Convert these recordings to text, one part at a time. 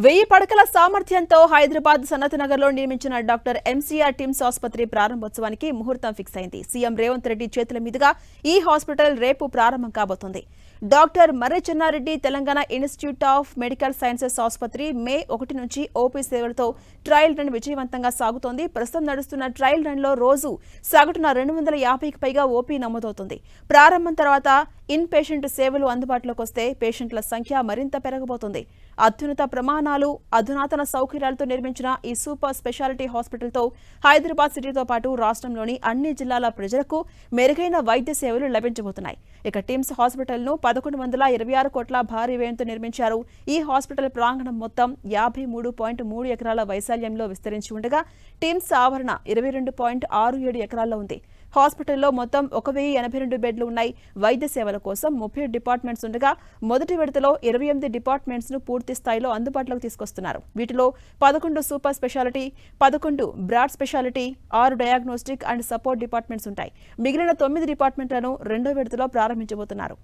1000 పడకల సామర్థ్యంతో హైదరాబాద్ సనత్ నగర్ లో నిర్మించిన డాక్టర్ ఎంసీఆర్ టిమ్స్ ఆసుపత్రి ప్రారంభోత్సవానికి ముహూర్తం ఫిక్స్ అయింది. సీఎం రేవంత్ రెడ్డి చేతుల మీదుగా ఈ హాస్పిటల్ రేపు ప్రారంభం కాబోతోంది. Doctor Marri Chenna Reddy Telangana institute of medical sciences ఆసుపత్రి మే 1 నుంచి ఓపీ సేవలతో ట్రయల్ రన్ విజయవంతంగా సాగుతోంది. ప్రస్తుతం నడుస్తున్న ట్రయల్ రన్ లో రోజు సగటున 250కి పైగా ఓపీ నమోదవుతుంది. ప్రారంభం తర్వాత ఇన్ పేషెంట్ సేవలు అందుబాటులోకి వస్తే పేషెంట్ల సంఖ్య మరింత పెరగబోతుంది. అత్యున్నత ప్రమాణాలు, అధునాతన సౌకర్యాలతో నిర్మించిన ఈ సూపర్ స్పెషాలిటీ హాస్పిటల్తో హైదరాబాద్ సిటీతో పాటు రాష్ట్రంలోని అన్ని జిల్లాల ప్రజలకు మెరుగైన వైద్య సేవలు లభించబోతున్నాయి. ఇక టిమ్స్ హాస్పిటల్ ను 1126 కోట్ల భారీ వ్యయంతో నిర్మించారు. ఈ హాస్పిటల్ ప్రాంగణం మొత్తం 53.3 ఎకరాల వైశాల్యంలో విస్తరించి ఉండగా టిమ్స్ ఆవరణ 22.67 ఎకరాల్లో ఉంది. హాస్పిటల్లో మొత్తం 1082 బెడ్లు ఉన్నాయి. వైద్య సేవల కోసం 30 డిపార్ట్మెంట్స్ ఉండగా మొదటి విడతలో 28 డిపార్ట్మెంట్స్ ను పూర్తి స్థాయిలో అందుబాటులోకి తీసుకొస్తున్నారు. వీటిలో 11 super speciality, 11 broad speciality, 6 diagnostic and support departments ఉంటాయి. మిగిలిన 9 డిపార్ట్మెంట్లను రెండో విడతలో ప్రారంభించబోతున్నారు.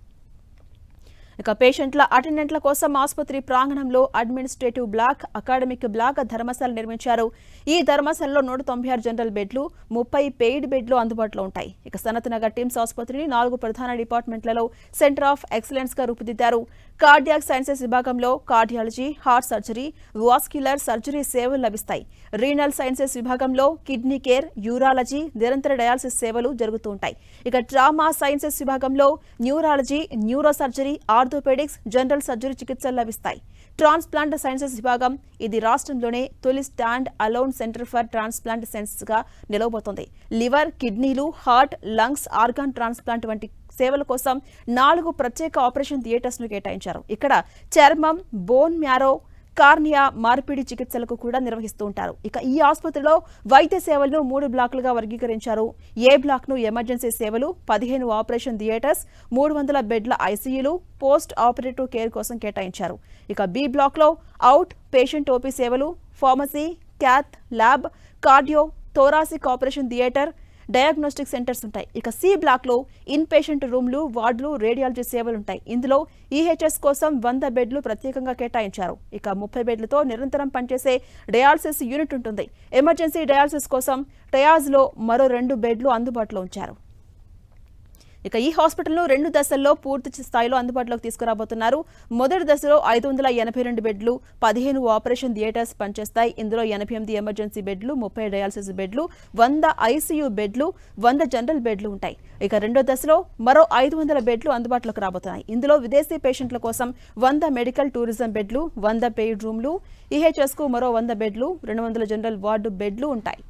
ఇక పేషెంట్ల అటెండెంట్ల కోసం ఆసుపత్రి ప్రాంగణంలో administrative block, academic block, Dharamshala నిర్మించారు. ఈ ధర్మశాలలో 196 జనరల్ బెడ్లు, 30 పెయిడ్ బెడ్లు అందుబాటులో ఉంటాయి. ఇక సనత్ నగర్ టిమ్స్ ఆసుపత్రిని 4 ప్రధాన డిపార్ట్మెంట్లలో సెంటర్ ఆఫ్ ఎక్సలెన్స్ గా రూపుదిద్దారు. కార్డియాక్ సైన్సెస్ విభాగంలో cardiology, heart surgery, vascular surgery సేవలు లభిస్తాయి. రీనల్ సైన్సెస్ విభాగంలో కిడ్నీ కేర్, యూరాలజీ, నిరంతర డయాలసిస్ సేవలు జరుగుతూ ఉంటాయి. ఇక ట్రామా సైన్సెస్ విభాగంలో neurology, neuro surgery, orthopaedics, general surgery చికిత్సలు లభిస్తాయి. ట్రాన్స్ప్లాంట్ సైన్సెస్ విభాగం ఇది రాష్ట్రంలోనే తొలి stand alone centre for transplant sciences గా నిలవబోతోంది. లివర్, కిడ్నీలు, హార్ట్, లంగ్స్, ఆర్గాన్ ట్రాన్స్ప్లాంట్ వంటి సేవల కోసం 4 ప్రత్యేక ఆపరేషన్ థియేటర్స్ ను కేటాయించారు. ఇక్కడ చర్మం, బోన్ మ్యారో, కార్నియా మార్పిడి చికిత్సలకు కూడా నిర్వహిస్తూ ఉంటారు. ఇక ఈ ఆసుపత్రిలో వైద్య సేవలను 3 బ్లాకులుగా వర్గీకరించారు. ఏ బ్లాక్ ను ఎమర్జెన్సీ సేవలు, 15 ఆపరేషన్ థియేటర్స్, 300 బెడ్ల ఐసీయూలు, పోస్ట్ ఆపరేటివ్ కేర్ కోసం కేటాయించారు. ఇక బి బ్లాక్ లో అవుట్ పేషెంట్ ఓపీ సేవలు, pharmacy, cath lab, cardio, thoracic operation theatre, diagnostic centres ఉంటాయి. ఇక సి బ్లాక్ లో ఇన్ పేషెంట్ రూమ్లు, వార్డులు, రేడియాలజీ సేవలు ఉంటాయి. ఇందులో ఈహెచ్ఎస్ కోసం 100 బెడ్లు ప్రత్యేకంగా కేటాయించారు. ఇక 30 బెడ్లతో నిరంతరం పనిచేసే డయాలసిస్ యూనిట్ ఉంటుంది. ఎమర్జెన్సీ డయాలసిస్ కోసం ట్రయాజ్ లో మరో 2 బెడ్లు అందుబాటులో ఉంచారు. ఇక ఈ హాస్పిటల్ను 2 దశల్లో పూర్తి స్థాయిలో అందుబాటులోకి తీసుకురాబోతున్నారు. మొదటి దశలో 582 బెడ్లు, 15 ఆపరేషన్ థియేటర్స్ పనిచేస్తాయి. ఇందులో 88 ఎమర్జెన్సీ బెడ్లు, 30 డయాలసిస్ బెడ్లు, 100 ఐసీయూ బెడ్లు, 100 జనరల్ బెడ్లు ఉంటాయి. ఇక రెండో దశలో మరో 500 బెడ్లు అందుబాటులోకి రాబోతున్నాయి. ఇందులో విదేశీ పేషెంట్ల కోసం 100 మెడికల్ టూరిజం బెడ్లు, 100 పెయిడ్ రూమ్లు, ఈహెచ్ఎస్ కు మరో 100 బెడ్లు, 200 జనరల్ వార్డు బెడ్లు ఉంటాయి.